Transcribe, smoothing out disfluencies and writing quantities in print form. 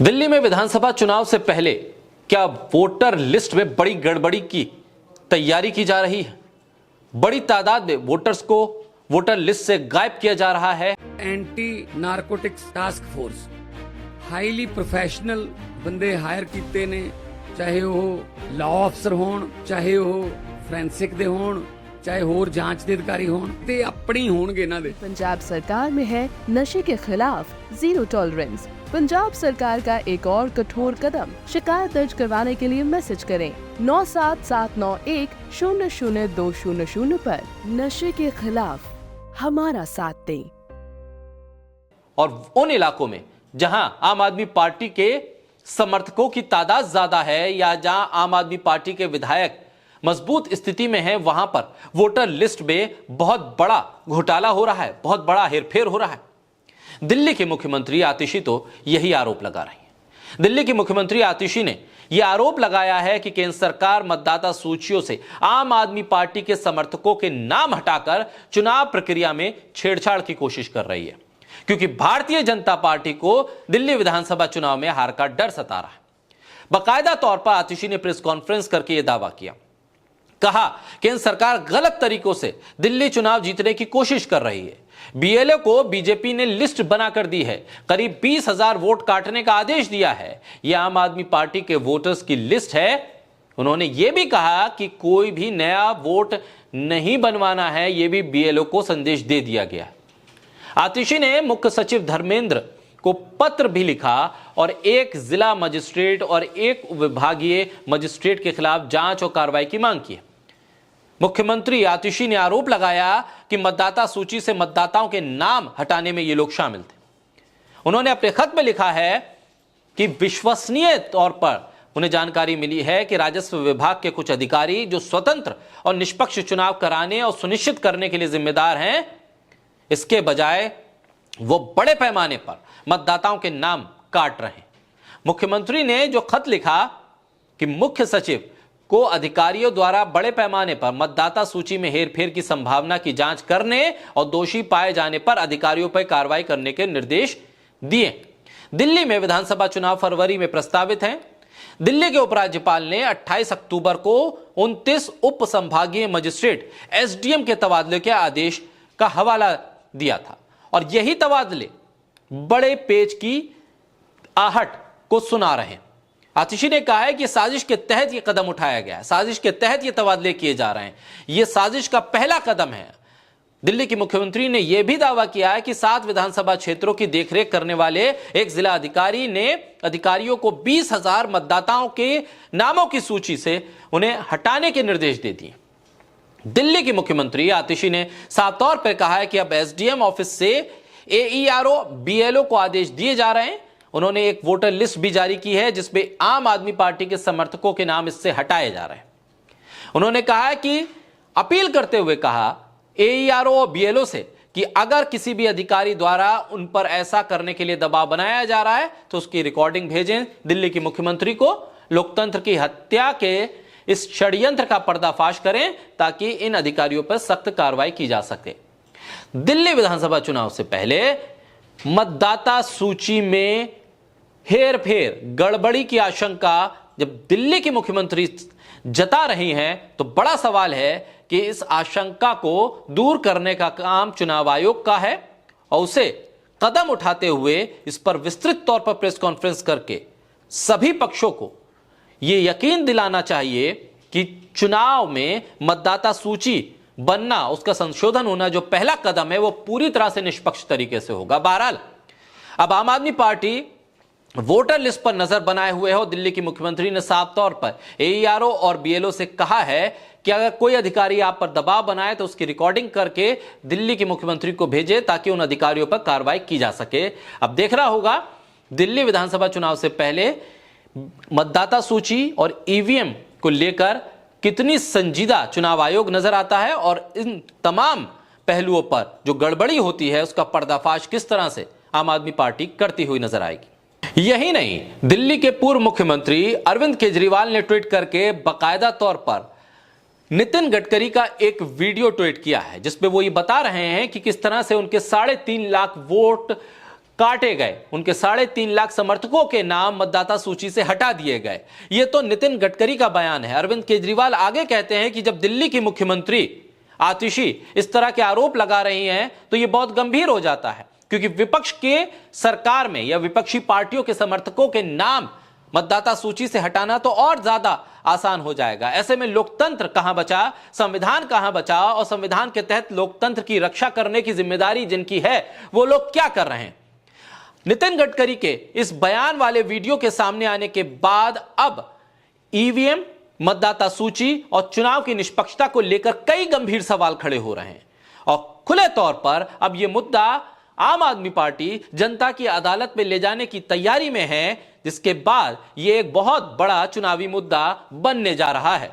दिल्ली में विधानसभा चुनाव से पहले क्या वोटर लिस्ट में बड़ी गड़बड़ी की तैयारी की जा रही है? बड़ी तादाद में वोटर्स को वोटर लिस्ट से गायब किया जा रहा है। Anti narcotics task force highly professional बंदे हायर कीते ने, चाहे वो लॉ अफसर होण, चाहे वो फोरेंसिक दे होण, चाहे होर जांच दे अधिकारी होण, ते अपनी होणगे इन्हां दे। पंजाब सरकार में है नशे के खिलाफ जीरो टॉलरेंस। पंजाब सरकार का एक और कठोर कदम। शिकायत दर्ज करवाने के लिए मैसेज करें 9779100200 पर। नशे के खिलाफ हमारा साथ दें। और उन इलाकों में जहां आम आदमी पार्टी के समर्थकों की तादाद ज्यादा है या जहां आम आदमी पार्टी के विधायक मजबूत स्थिति में हैं, वहां पर वोटर लिस्ट में बहुत बड़ा घोटाला हो रहा है, बहुत बड़ा हेरफेर हो रहा है। दिल्ली के मुख्यमंत्री आतिशी तो यही आरोप लगा रही है। दिल्ली की मुख्यमंत्री आतिशी ने यह आरोप लगाया है कि केंद्र सरकार मतदाता सूचियों से आम आदमी पार्टी के समर्थकों के नाम हटाकर चुनाव प्रक्रिया में छेड़छाड़ की कोशिश कर रही है, क्योंकि भारतीय जनता पार्टी को दिल्ली विधानसभा चुनाव में हार का डर सता रहा है। बाकायदा तौर पर आतिशी ने प्रेस कॉन्फ्रेंस करके यह दावा किया, कहा केंद्र सरकार गलत तरीकों से दिल्ली चुनाव जीतने की कोशिश कर रही है। बीएलओ को बीजेपी ने लिस्ट बनाकर दी है, करीब 20,000 वोट काटने का आदेश दिया है। यह आम आदमी पार्टी के वोटर्स की लिस्ट है। उन्होंने यह भी कहा कि कोई भी नया वोट नहीं बनवाना है, यह भी बीएलओ को संदेश दे दिया गया है। आतिशी ने मुख्य सचिव धर्मेंद्र को पत्र भी लिखा और एक जिला मजिस्ट्रेट और एक विभागीय मजिस्ट्रेट के खिलाफ जांच और कार्रवाई की मांग की है। मुख्यमंत्री आतिशी ने आरोप लगाया कि मतदाता सूची से मतदाताओं के नाम हटाने में ये लोग शामिल थे। उन्होंने अपने खत में लिखा है कि विश्वसनीय तौर पर उन्हें जानकारी मिली है कि राजस्व विभाग के कुछ अधिकारी जो स्वतंत्र और निष्पक्ष चुनाव कराने और सुनिश्चित करने के लिए जिम्मेदार हैं, इसके बजाय वो बड़े पैमाने पर मतदाताओं के नाम काट रहे हैं। मुख्यमंत्री ने जो खत लिखा कि मुख्य सचिव को अधिकारियों द्वारा बड़े पैमाने पर मतदाता सूची में हेरफेर की संभावना की जांच करने और दोषी पाए जाने पर अधिकारियों पर कार्रवाई करने के निर्देश दिए। दिल्ली में विधानसभा चुनाव फरवरी में प्रस्तावित हैं। दिल्ली के उपराज्यपाल ने 28 अक्टूबर को 29 उप संभागीय मजिस्ट्रेट एसडीएम के तबादले के आदेश का हवाला दिया था और यही तबादले बड़े पेच की आहट को सुना रहे हैं। आतिशी ने कहा है कि साजिश के तहत यह कदम उठाया गया है, साजिश के तहत यह तबादले किए जा रहे हैं, यह साजिश का पहला कदम है। दिल्ली की मुख्यमंत्री ने यह भी दावा किया है कि 7 विधानसभा क्षेत्रों की देखरेख करने वाले एक जिला अधिकारी ने अधिकारियों को 20,000 मतदाताओं के नामों की सूची से उन्हें हटाने के निर्देश दे दिए। दिल्ली की मुख्यमंत्री आतिशी ने साफ तौर पर कहा है कि अब एसडीएम ऑफिस से एईआरओ बीएलओ को आदेश दिए जा रहे हैं। उन्होंने एक वोटर लिस्ट भी जारी की है जिसमें आम आदमी पार्टी के समर्थकों के नाम इससे हटाए जा रहे हैं। उन्होंने कहा कि अपील करते हुए कहा एईआरओ और बीएलओ से कि अगर किसी भी अधिकारी द्वारा उन पर ऐसा करने के लिए दबाव बनाया जा रहा है तो उसकी रिकॉर्डिंग भेजें दिल्ली के मुख्यमंत्री को। लोकतंत्र की हत्या के इस षड्यंत्र का पर्दाफाश करें ताकि इन अधिकारियों पर सख्त कार्रवाई की जा सके। दिल्ली विधानसभा चुनाव से पहले मतदाता सूची में हेरफेर गड़बड़ी की आशंका जब दिल्ली की मुख्यमंत्री जता रही हैं तो बड़ा सवाल है कि इस आशंका को दूर करने का काम चुनाव आयोग का है और उसे कदम उठाते हुए इस पर विस्तृत तौर पर प्रेस कॉन्फ्रेंस करके सभी पक्षों को यह यकीन दिलाना चाहिए कि चुनाव में मतदाता सूची बनना, उसका संशोधन होना जो पहला कदम है वो पूरी तरह से निष्पक्ष तरीके से होगा। बहरहाल अब आम आदमी पार्टी वोटर लिस्ट पर नजर बनाए हुए है और दिल्ली की मुख्यमंत्री ने साफ तौर पर एईआरओ और बीएलओ से कहा है कि अगर कोई अधिकारी आप पर दबाव बनाए तो उसकी रिकॉर्डिंग करके दिल्ली के मुख्यमंत्री को भेजे ताकि उन अधिकारियों पर कार्रवाई की जा सके। अब देखना होगा दिल्ली विधानसभा चुनाव से पहले मतदाता सूची और ईवीएम को लेकर कितनी संजीदा चुनाव आयोग नजर आता है और इन तमाम पहलुओं पर जो गड़बड़ी होती है उसका पर्दाफाश किस तरह से आम आदमी पार्टी करती हुई नजर आएगी। यही नहीं, दिल्ली के पूर्व मुख्यमंत्री अरविंद केजरीवाल ने ट्वीट करके बाकायदा तौर पर नितिन गडकरी का एक वीडियो ट्वीट किया है जिसमें वो ये बता रहे हैं कि किस तरह से उनके 3.5 लाख वोट काटे गए, उनके 3.5 लाख समर्थकों के नाम मतदाता सूची से हटा दिए गए। यह तो नितिन गडकरी का बयान है। अरविंद केजरीवाल आगे कहते हैं कि जब दिल्ली की मुख्यमंत्री आतिशी इस तरह के आरोप लगा रही हैं तो यह बहुत गंभीर हो जाता है, क्योंकि विपक्ष के सरकार में या विपक्षी पार्टियों के समर्थकों के नाम मतदाता सूची से हटाना तो और ज्यादा आसान हो जाएगा। ऐसे में लोकतंत्र कहां बचा, संविधान कहां बचा, और संविधान के तहत लोकतंत्र की रक्षा करने की जिम्मेदारी जिनकी है वो लोग क्या कर रहे हैं। नितिन गडकरी के इस बयान वाले वीडियो के सामने आने के बाद अब ईवीएम, मतदाता सूची और चुनाव की निष्पक्षता को लेकर कई गंभीर सवाल खड़े हो रहे हैं और खुले तौर पर अब यह मुद्दा आम आदमी पार्टी जनता की अदालत में ले जाने की तैयारी में है, जिसके बाद यह एक बहुत बड़ा चुनावी मुद्दा बनने जा रहा है।